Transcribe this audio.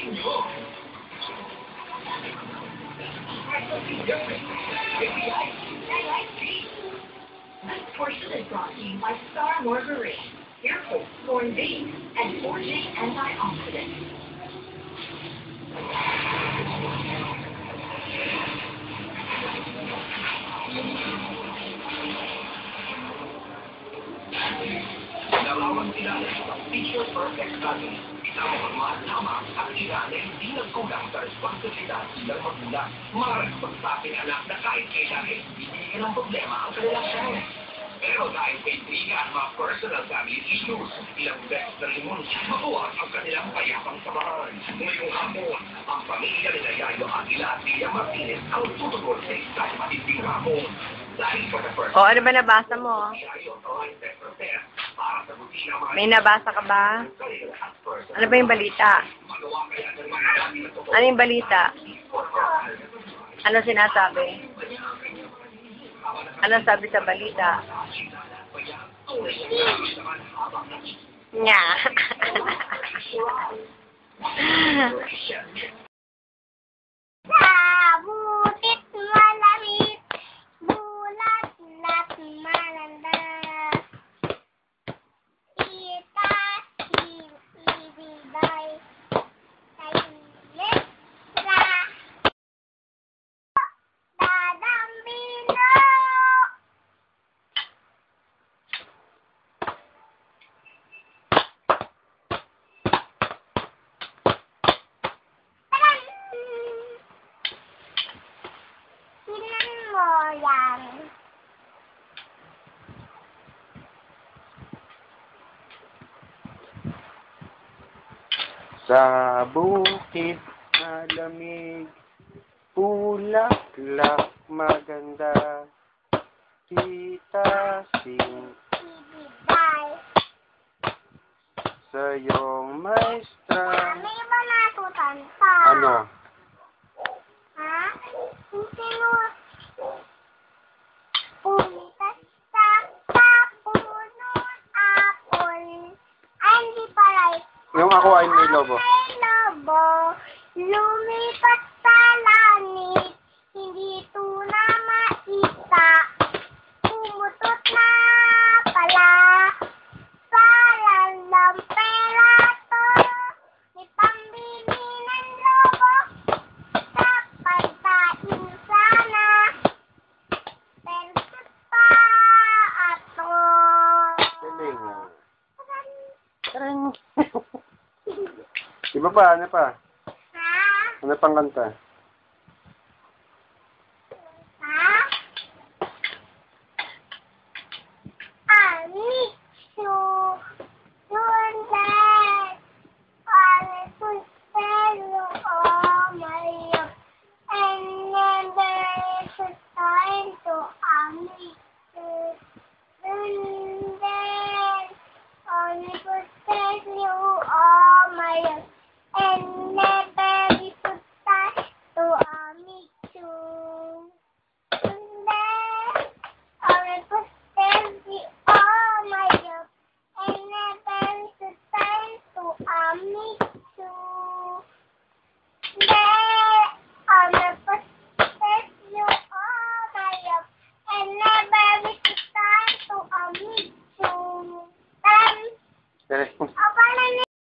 This portion is brought to you by Star Margarine, Earful, Corn Beef, and 4J Antioxidants. Nalawang sila sa Picture Perfect Study. Isang magmahal-tama at sila na hindi nagkulang sa responsibilidad ng magulang. Mga responsabing anak na kahit kailan ay bibigyan ng problema ang kanilang parents. Pero dahil may intriga at mga personal family issues, ilang beses na rin makuha ang kanilang payapang samahan. Ngayong hapon, ang pamilya nila Yayo Aguila at Lilia Martinez ang tutugon sa isang matinding hapon. Ano ba nabasa mo? May nabasa ka ba? Ano ba yung balita? Ano yung balita? Ano sinasabi? Ano sabi sa balita? Nya. Butit malamit, bulat lat mananda. Kita ibibay kailit ra. Dadambino. Sa bukid na lamig, bulaklak maganda, kita sing sa iyong maestra. May iba natutan pa. Ano? Ha? Sino? Punta sa kapunong apple. Ay, hindi pala. Yung ako ay may lobo. May lobo, lumipat sa langit, hindi ito na makita. Pumutot na pala, parang lamperato. May pambili ng lobo, sa pagkain sana. Pero pa ato. Galing. Tarang. Iba pa, ano pa? Ha? Ano pang kanta? Ha? Amisu, Sunday, Alpustelo, oh my, and never to time to Amisu, Sunday, Alpustelo, oh my, and never to time to Amisu. Sunday, Alpustelo, oh my, and never to time to Amisu.